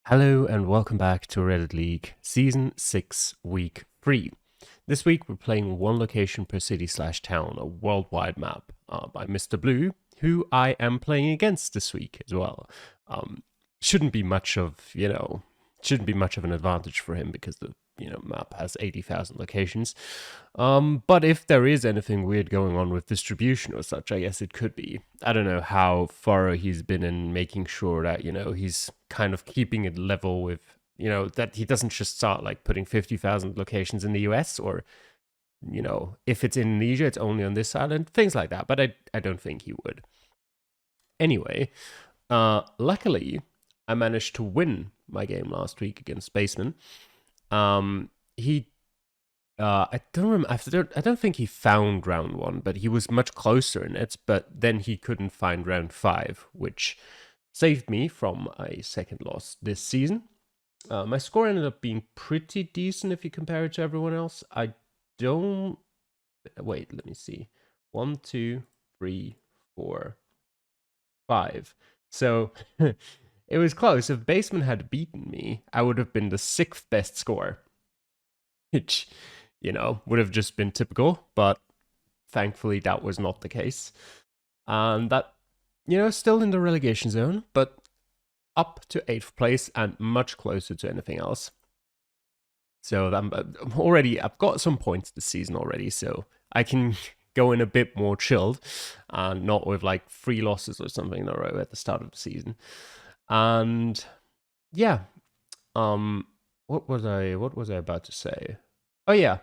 Hello and welcome back to Reddit League Season 6, Week 3. This week we're playing one location per city/town, a worldwide map by Mr. Blue, who I am playing against this week as well. Shouldn't be much of an advantage for him because the map has 80,000 locations. But if there is anything weird going on with distribution or such, I guess it could be. I don't know how thorough he's been in making sure that, he's kind of keeping it level with, that he doesn't just start like putting 50,000 locations in the US or, if it's Indonesia, it's only on this island, things like that. But I don't think he would. Anyway, luckily, I managed to win my game last week against Baseman. I don't think he found round 1, but he was much closer in it. But then he couldn't find round 5, which saved me from a second loss this season. My score ended up being pretty decent if you compare it to everyone else. Wait, let me see. 1, 2, 3, 4, 5. So it was close. If Baseman had beaten me, I would have been the 6th best score, which, would have just been typical, but thankfully that was not the case. And that, still in the relegation zone, but up to 8th place and much closer to anything else. So I've got some points this season already, so I can go in a bit more chilled and not with like 3 losses or something in a row at the start of the season. And yeah, what was I about to say? Oh yeah,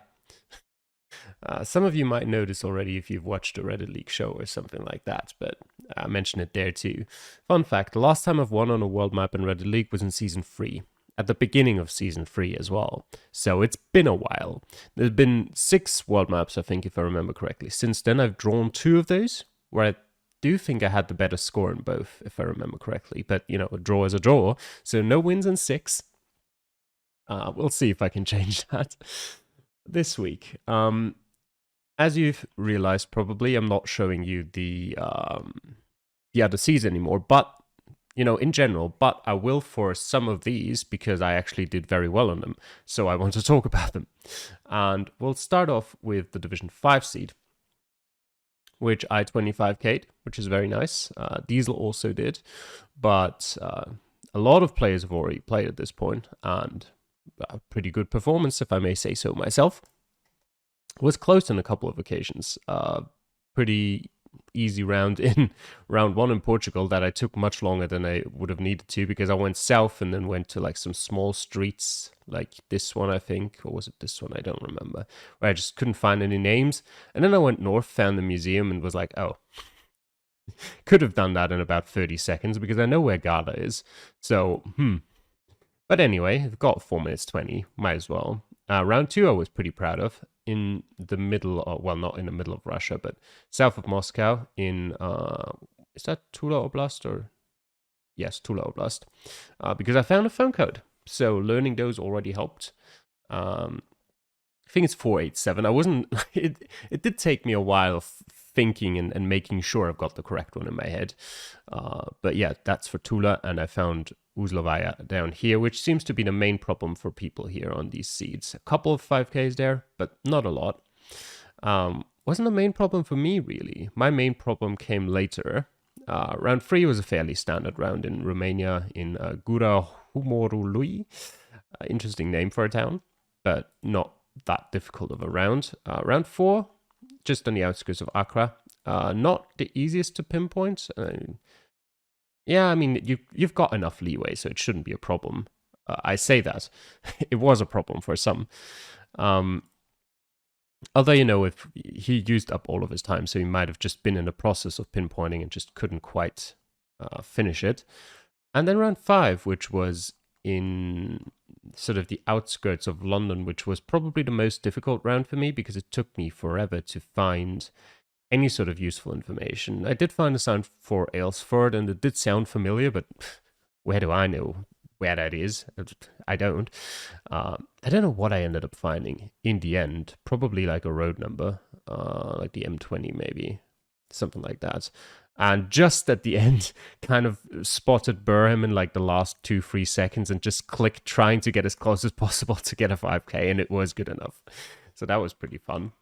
some of you might know this already if you've watched a Reddit League show or something like that, but I mentioned it there too. Fun fact, the last time I've won on a world map in Reddit League was in Season 3, at the beginning of Season 3 as well. So it's been a while. There's been 6 world maps, I think, if I remember correctly. Since then, I've drawn 2 of those, where I do think I had the better score in both, if I remember correctly. But, a draw is a draw, so no wins in 6. We'll see if I can change that this week. As you've realized, probably, I'm not showing you the other seeds anymore, but, in general, but I will for some of these because I actually did very well on them. So I want to talk about them. And we'll start off with the Division 5 seed, which I 25k'd, which is very nice. Diesel also did, but a lot of players have already played at this point, and a pretty good performance, if I may say so myself. Was close on a couple of occasions. Pretty easy round in round 1 in Portugal that I took much longer than I would have needed to because I went south and then went to like some small streets like this one, I think, or was it this one? I don't remember, where I just couldn't find any names. And then I went north, found the museum and was like, oh, could have done that in about 30 seconds because I know where Garda is. So, But anyway, I've got 4 minutes 20, might as well. Round 2 I was pretty proud of. In the middle, well, not in the middle of Russia, but south of Moscow in, is that Tula Oblast or? Yes, Tula Oblast. Because I found a phone code. So learning those already helped. I think it's 487. I wasn't, it did take me a while of thinking and making sure I've got the correct one in my head. But yeah, that's for Tula, and I found Uzlovaya down here, which seems to be the main problem for people here on these seeds. A couple of 5Ks there, but not a lot. Wasn't a main problem for me, really. My main problem came later. Round 3 was a fairly standard round in Romania, in Gura Humorului. Interesting name for a town, but not that difficult of a round. Round 4, just on the outskirts of Accra. Not the easiest to pinpoint. Yeah, I mean, you've got enough leeway, so it shouldn't be a problem. I say that. It was a problem for some. Although, if he used up all of his time, so he might have just been in the process of pinpointing and just couldn't quite finish it. And then round 5, which was in sort of the outskirts of London, which was probably the most difficult round for me because it took me forever to find any sort of useful information. I did find a sound for Aylesford, and it did sound familiar, but where do I know where that is? I don't. I don't know what I ended up finding in the end. Probably like a road number, like the M20 maybe, something like that. And just at the end, kind of spotted Burham in like the last 2-3 seconds and just clicked trying to get as close as possible to get a 5K, and it was good enough. So that was pretty fun.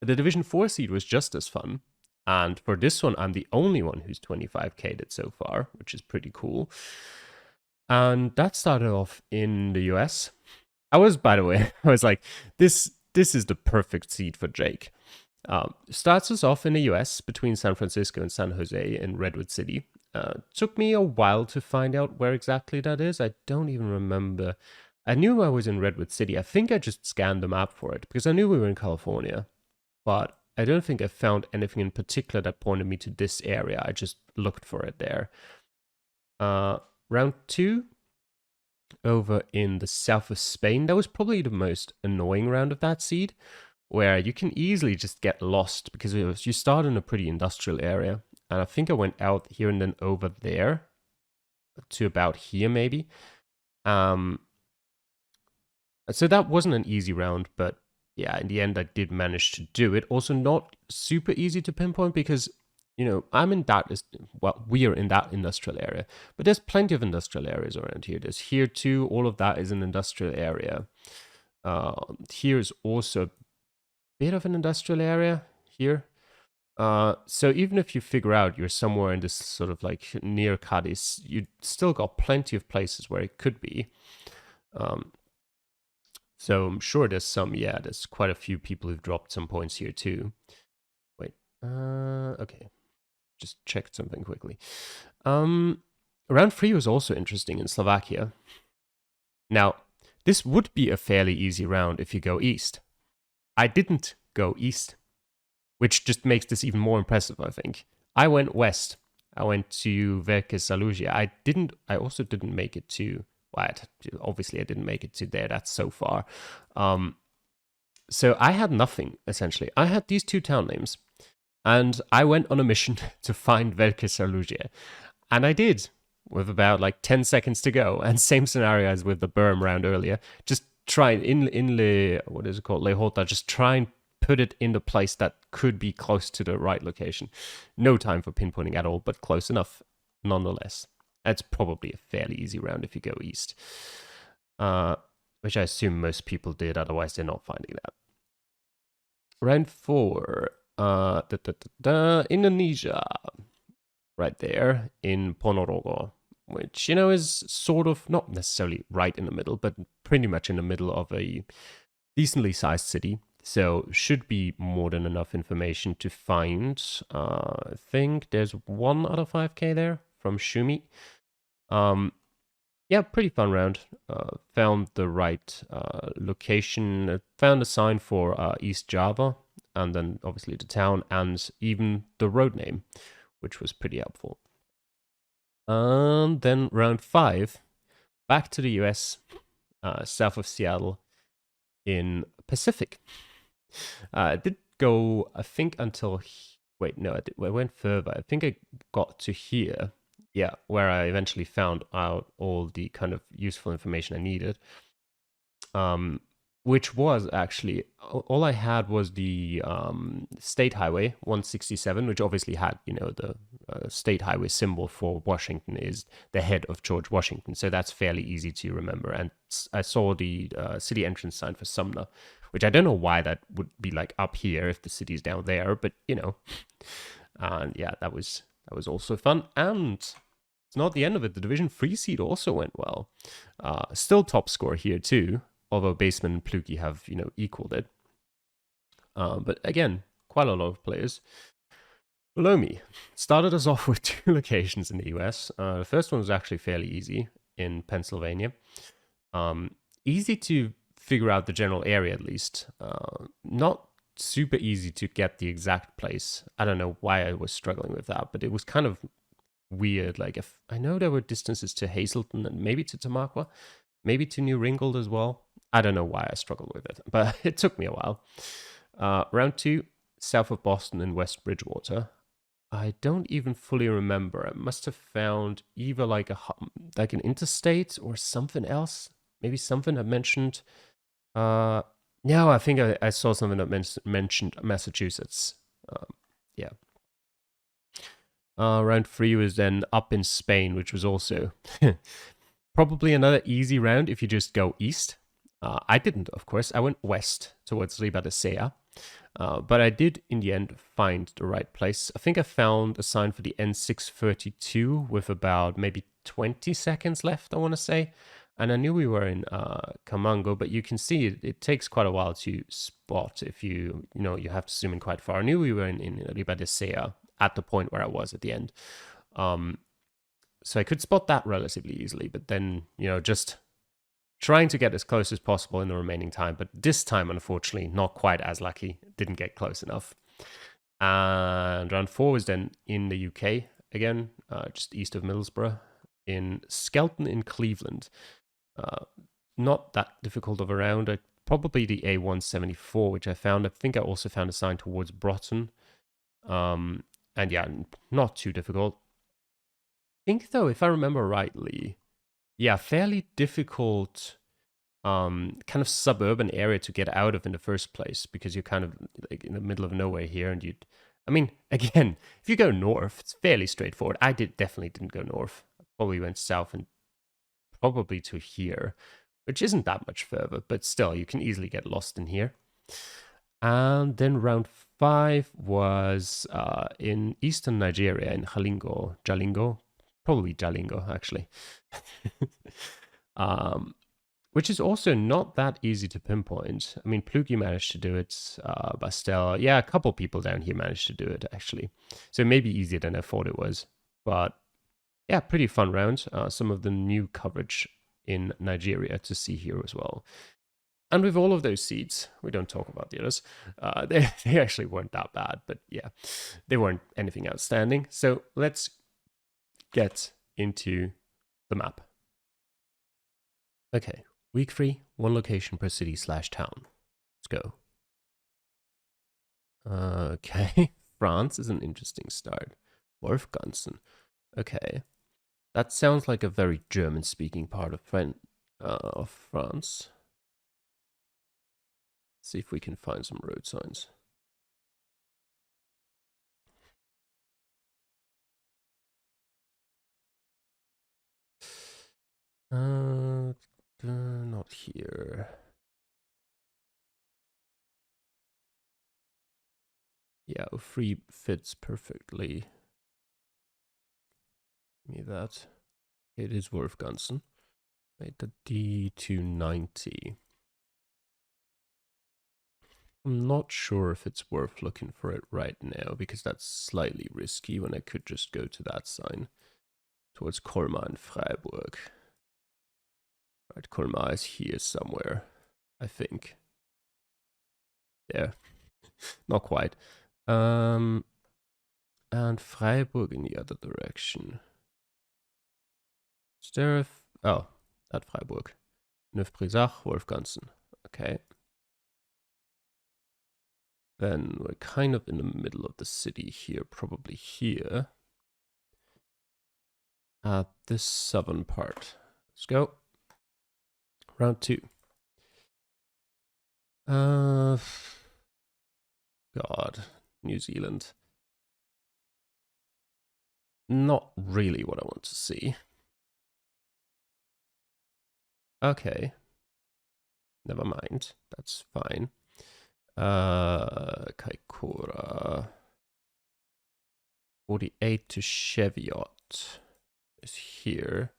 The Division 4 seed was just as fun. And for this one, I'm the only one who's 25K'd it so far, which is pretty cool. And that started off in the US. I was, by the way, I was like, this is the perfect seed for Jake. Starts us off in the US between San Francisco and San Jose in Redwood City. Took me a while to find out where exactly that is. I don't even remember. I knew I was in Redwood City. I think I just scanned the map for it because I knew we were in California. But I don't think I found anything in particular that pointed me to this area. I just looked for it there. Round 2, over in the south of Spain. That was probably the most annoying round of that seed, where you can easily just get lost because you start in a pretty industrial area. And I think I went out here and then over there to about here maybe. So that wasn't an easy round, but yeah, in the end I did manage to do it. Also not super easy to pinpoint because, you know, we are in that industrial area, but there's plenty of industrial areas around here. There's here too, all of that is an industrial area. Here is also a bit of an industrial area here. So even if you figure out you're somewhere in this sort of like near Cadiz, you still got plenty of places where it could be. So I'm sure there's quite a few people who've dropped some points here too. Wait, okay. Just checked something quickly. Round 3 was also interesting in Slovakia. Now, this would be a fairly easy round if you go east. I didn't go east, which just makes this even more impressive, I think. I went west. I went to Velké Salužie. I also didn't make it to... obviously, I didn't make it to there. That's so far. So I had nothing, essentially. I had these 2 town names. And I went on a mission to find Velké Salužie. And I did, with about like 10 seconds to go. And same scenario as with the berm round earlier. Just try in what is it called? Lehota. Just try and put it in the place that could be close to the right location. No time for pinpointing at all, but close enough nonetheless. That's probably a fairly easy round if you go east. Which I assume most people did, otherwise they're not finding that. Round 4. Indonesia. Right there in Ponorogo, which, you know, is sort of not necessarily right in the middle, but pretty much in the middle of a decently sized city. So should be more than enough information to find. I think there's 1 out of 5K there from Shumi. Yeah, pretty fun round. Found the right location. Found a sign for East Java, and then obviously the town and even the road name, which was pretty helpful. And then round 5, back to the US, south of Seattle in Pacific. I did go, I think, until... Wait, no, I went further. I think I got to here. Yeah, where I eventually found out all the kind of useful information I needed. Which was actually, all I had was the State Highway 167, which obviously had, you know, the State Highway symbol for Washington is the head of George Washington. So that's fairly easy to remember. And I saw the city entrance sign for Sumner, which I don't know why that would be like up here if the city's down there, but, you know. And yeah, that was also fun. And it's not the end of it. The Division 3 seed also went well. Still top score here too, although Baseman and Pluki have, you know, equaled it. But again, quite a lot of players below me. Started us off with 2 locations in the US. The first one was actually fairly easy in Pennsylvania. Easy to figure out the general area, at least. Not super easy to get the exact place. I don't know why I was struggling with that, but it was kind of weird. Like, if I know there were distances to Hazleton and maybe to Tamaqua, maybe to New Ringgold as well. I don't know why I struggled with it, but it took me a while. Round 2, south of Boston in West Bridgewater. I don't even fully remember. I must have found either like an interstate or something else. Maybe something that mentioned... no, I think I saw something that mentioned Massachusetts. Yeah. Round 3 was then up in Spain, which was also probably another easy round if you just go east. I didn't, of course. I went west towards Ribadesea. But I did, in the end, find the right place. I think I found a sign for the N632 with about maybe 20 seconds left, I want to say. And I knew we were in Camango, but you can see it takes quite a while to spot if you have to zoom in quite far. I knew we were in Ribadesea at the point where I was at the end. So I could spot that relatively easily, but then, just trying to get as close as possible in the remaining time. But this time, unfortunately, not quite as lucky. Didn't get close enough. And round 4 was then in the UK again, just east of Middlesbrough, in Skelton in Cleveland. Not that difficult of a round. Probably the A174, which I found. I think I also found a sign towards Broughton. And yeah, not too difficult. I think, though, if I remember rightly, yeah, fairly difficult kind of suburban area to get out of in the first place, because you're kind of like in the middle of nowhere here, and again, if you go north, it's fairly straightforward. I definitely didn't go north. I probably went south and probably to here, which isn't that much further, but still, you can easily get lost in here. And then round 5 was in eastern Nigeria, in Jalingo, probably Jalingo, actually. Which is also not that easy to pinpoint. I mean, Plugi managed to do it, Bastel, yeah, a couple people down here managed to do it, actually. So it may be easier than I thought it was. But yeah, pretty fun round. Some of the new coverage in Nigeria to see here as well. And with all of those seeds, we don't talk about the others, they actually weren't that bad, but yeah, they weren't anything outstanding. So let's get into the map. Okay, week 3, 1 location per city/town. Let's go. Okay, France is an interesting start. Wolfganzen. Okay, that sounds like a very German-speaking part of France. See if we can find some road signs. Not here. Yeah, 3 fits perfectly. Give me that. It is Wolfganzen. Made the D290. I'm not sure if it's worth looking for it right now, because that's slightly risky when I could just go to that sign towards Colmar and Freiburg. Right, Colmar is here somewhere, I think. There. Not quite. And Freiburg in the other direction. Is there oh, that Freiburg. Neuf-Brisach, Wolfganzen. Okay. Then we're kind of in the middle of the city here, probably here. At this southern part. Let's go. Round 2. God. New Zealand. Not really what I want to see. Okay. Never mind. That's fine. Kaikoura. 48 to Cheviot is here.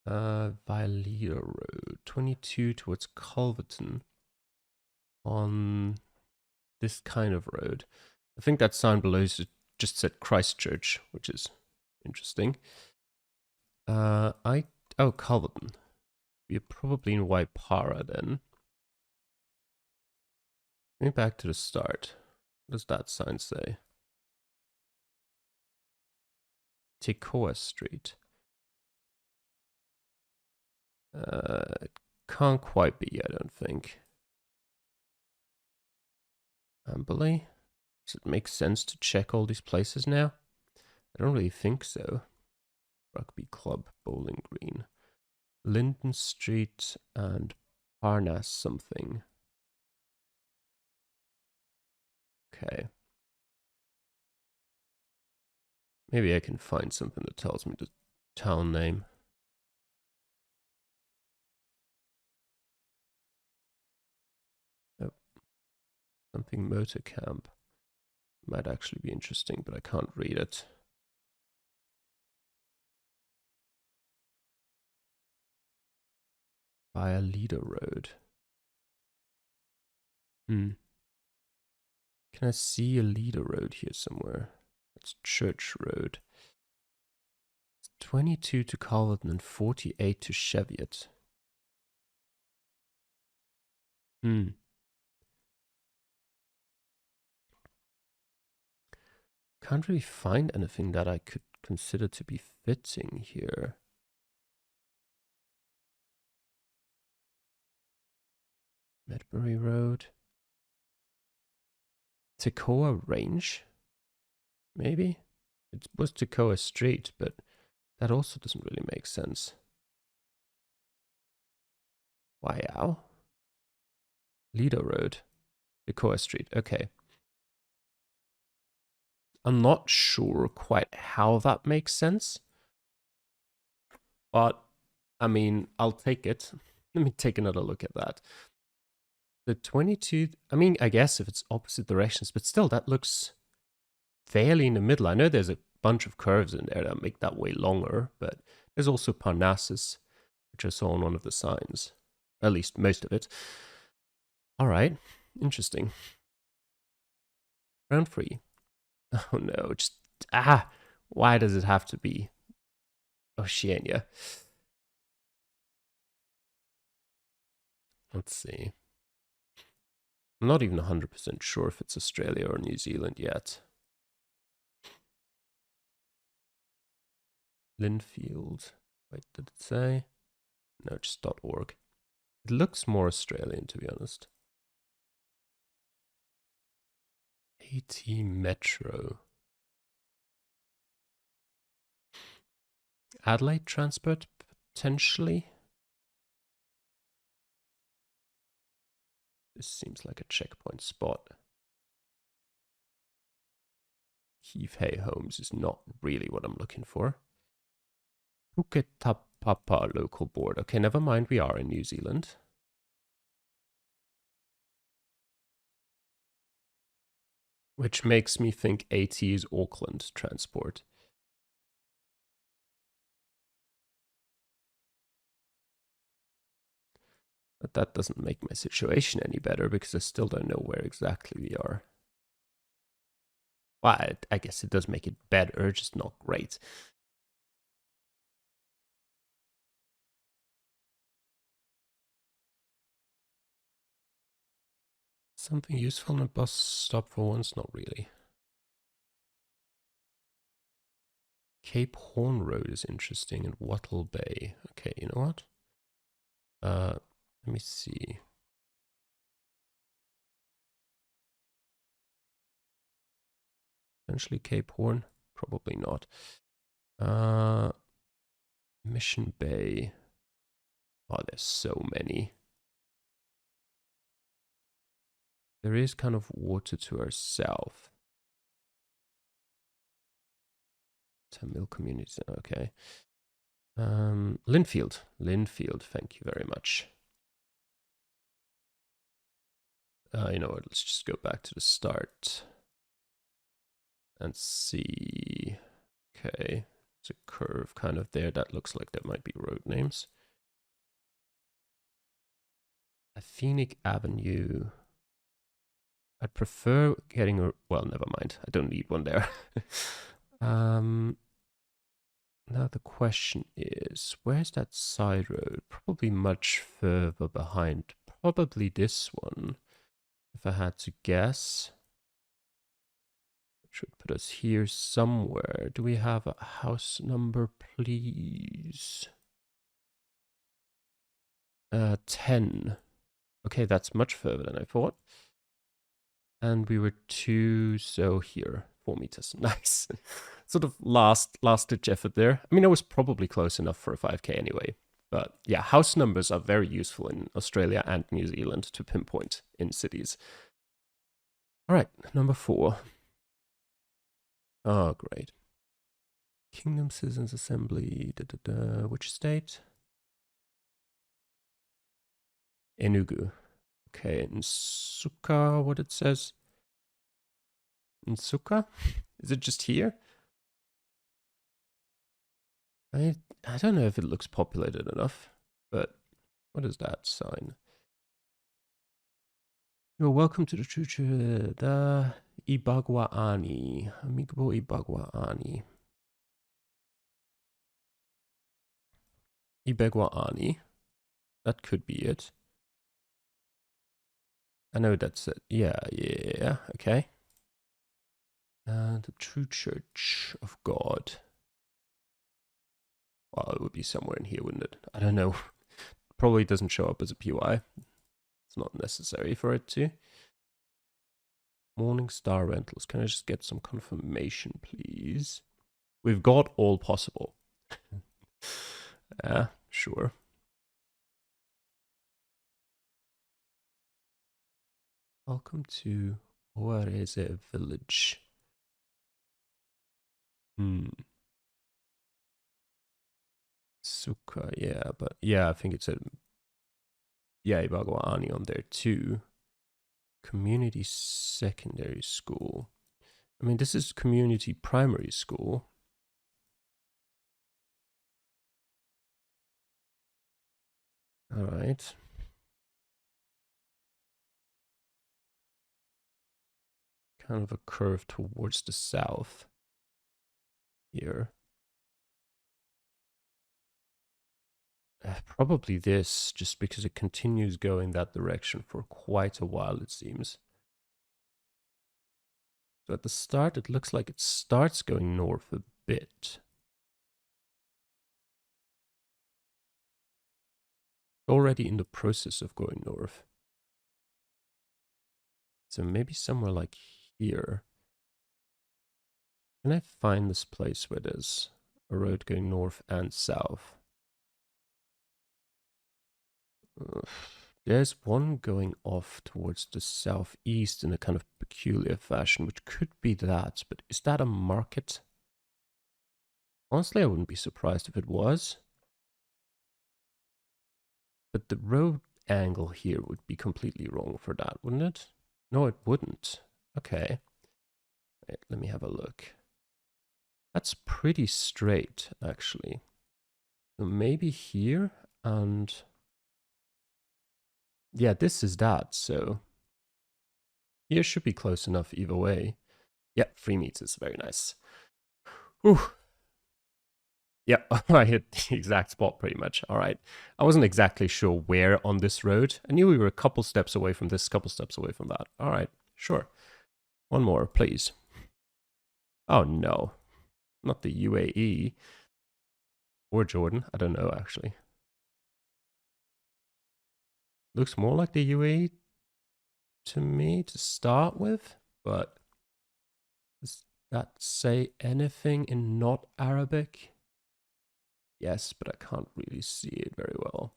Violeta Road. 22 towards Culverton. On this kind of road. I think that sign below just said Christchurch, which is interesting. Oh, Culverton. We're probably in Waipara then. Going back to the start. What does that sign say? Tekoa Street. It can't quite be, I don't think. Amberley? Does it make sense to check all these places now? I don't really think so. Rugby Club, Bowling Green. Linden Street and Parnas something. Okay. Maybe I can find something that tells me the town name. Oh, something motor camp. Might actually be interesting, but I can't read it. Via Leader Road. Hmm. Can I see a Leader Road here somewhere? It's Church Road. It's 22 to Calverton and 48 to Cheviot. Hmm. Can't really find anything that I could consider to be fitting here. Medbury Road. Tekoa Range? Maybe? It was Tekoa Street, but that also doesn't really make sense. Wow. Leader Road. Tekoa Street. Okay. I'm not sure quite how that makes sense. But, I mean, I'll take it. Let me take another look at that. The 22, I mean, I guess if it's opposite directions, but still, that looks fairly in the middle. I know there's a bunch of curves in there that make that way longer, but there's also Parnassus, which I saw on one of the signs. At least most of it. All right, interesting. Round 3. Oh no, just, why does it have to be Oceania? Let's see. I'm not even 100% sure if it's Australia or New Zealand yet. Linfield. Wait, did it say? No, just .org. It looks more Australian, to be honest. AT Metro. Adelaide Transport, potentially? This seems like a checkpoint spot. Heath Hay Homes is not really what I'm looking for. Puketapapa local board. Okay, never mind, we are in New Zealand. Which makes me think AT is Auckland Transport. But that doesn't make my situation any better because I still don't know where exactly we are. Well, I guess it does make it better, just not great. Something useful in a bus stop for once? Not really. Cape Horn Road is interesting and Wattle Bay. Okay, you know what? Let me see. Potentially Cape Horn? Probably not. Mission Bay. Oh, there's so many. There is kind of water to our south. Tamil communities, okay. Linfield, thank you very much. You know what, let's just go back to the start and see. Okay, there's a curve kind of there. That looks like that might be road names. Athenic Avenue. I'd prefer getting a, well, never mind. I don't need one there. Now the question is, where's that side road? Probably much further behind. Probably this one, if I had to guess. Which would put us here somewhere. Do we have a house number, please? 10. Okay, that's much further than I thought. And we were 2, so here, 4 meters. Nice. Sort of last ditch effort there. I mean, I was probably close enough for a 5K anyway. But yeah, house numbers are very useful in Australia and New Zealand to pinpoint in cities. All right, number 4. Oh, great. Kingdom Citizens Assembly. Which state? Enugu. Okay, Nsuka, what it says? Nsuka? Is it just here? I don't know if it looks populated enough, but what is that sign? You're welcome to the church, the Ibagwaani. Amigo Ibagwaani. Ibagwaani. That could be it. I know that's it. Yeah, okay. The true church of God. Well, it would be somewhere in here, wouldn't it? I don't know. Probably doesn't show up as a PY. It's not necessary for it to. Morning Star Rentals. Can I just get some confirmation, please? We've got all possible. Yeah, sure. Welcome to Oareze Village. Suka, yeah, but yeah, I think it's a Ibagwaani on there too. Community secondary school. I mean, this is community primary school. All right. Kind of a curve towards the south here. Probably this, just because it continues going that direction for quite a while, it seems. So at the start, it looks like it starts going north a bit. Already in the process of going north. So maybe somewhere like here. Can I find this place where there's a road going north and south? There's one going off towards the southeast in a kind of peculiar fashion, which could be that, but is that a market? Honestly, I wouldn't be surprised if it was. But the road angle here would be completely wrong for that, wouldn't it? No, it wouldn't. Okay. Wait, let me have a look. That's pretty straight, actually. So maybe here and... yeah, this is that, so... here should be close enough either way. Yeah, 3 meters, very nice. Whew. Yeah, I hit the exact spot pretty much. All right. I wasn't exactly sure where on this road. I knew we were a couple steps away from this, couple steps away from that. All right, sure. One more, please. Oh, no. Not the UAE. Or Jordan. I don't know, actually. Looks more like the UAE to me to start with, but does that say anything in not Arabic? Yes, but I can't really see it very well.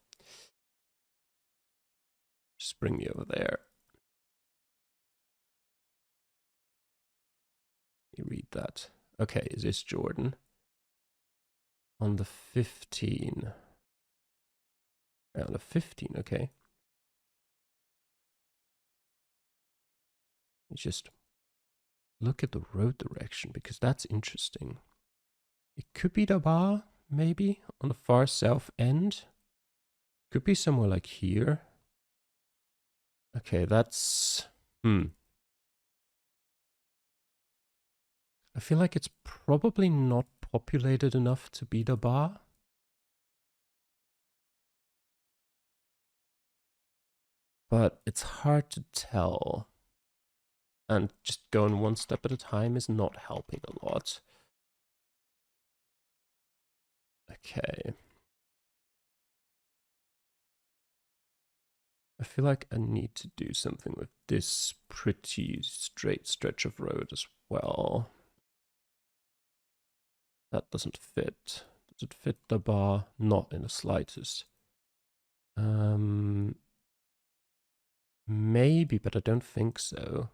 Just bring me over there. You read that. Okay, is this Jordan? On the 15. Yeah, on the 15, okay. Just look at the road direction, because that's interesting. It could be Dabar, maybe, on the far south end. Could be somewhere like here. Okay, that's... I feel like it's probably not populated enough to be Dabar. But it's hard to tell. And just going one step at a time is not helping a lot. Okay. I feel like I need to do something with this pretty straight stretch of road as well. That doesn't fit. Does it fit the bar? Not in the slightest. Maybe, but I don't think so.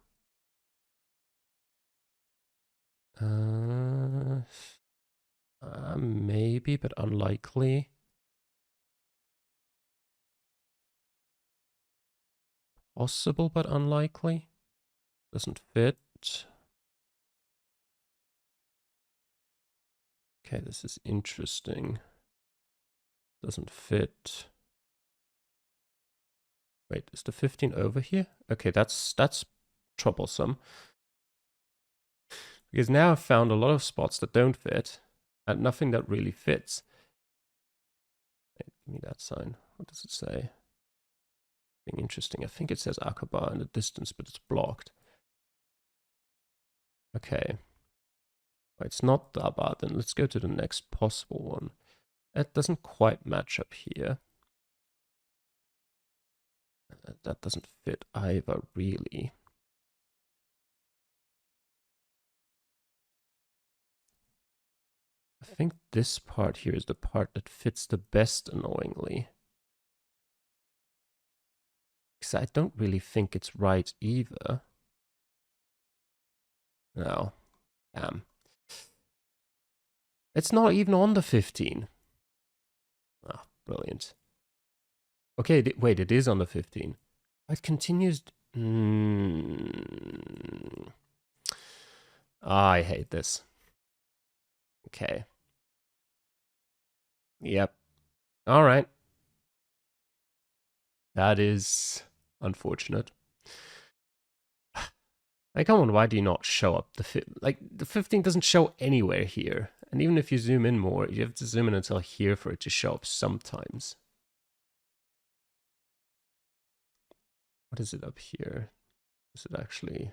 Maybe, but unlikely. Possible, but unlikely. Doesn't fit. Okay, this is interesting. Doesn't fit. Wait, is the 15 over here? Okay, that's troublesome. Because now I've found a lot of spots that don't fit, and nothing that really fits. Wait, give me that sign. What does it say? Being interesting. I think it says Aqaba in the distance, but it's blocked. Okay. Well, it's not that bad, then let's go to the next possible one. That doesn't quite match up here. That doesn't fit either, really. I think this part here is the part that fits the best, annoyingly. Because I don't really think it's right either. No. Damn. It's not even on the 15. Ah, brilliant. Okay, wait, it is on the 15. It continues... I hate this. Okay. Yep. All right. That is unfortunate. Like, come on, why do you not show up the 15 doesn't show anywhere here. And even if you zoom in more, you have to zoom in until here for it to show up sometimes. What is it up here? Is it actually...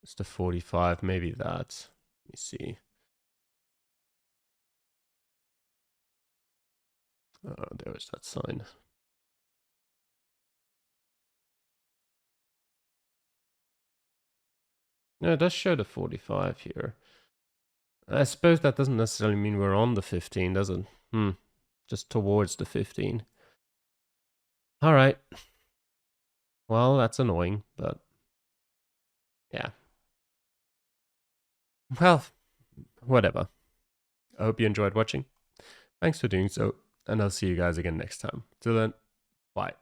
It's the 45, maybe that. Let me see. Oh, there was that sign. No, it does show the 45 here. I suppose that doesn't necessarily mean we're on the 15, does it? Just towards the 15. All right. Well, that's annoying, but yeah. Well, whatever. I hope you enjoyed watching. Thanks for doing so, and I'll see you guys again next time. Till then, bye.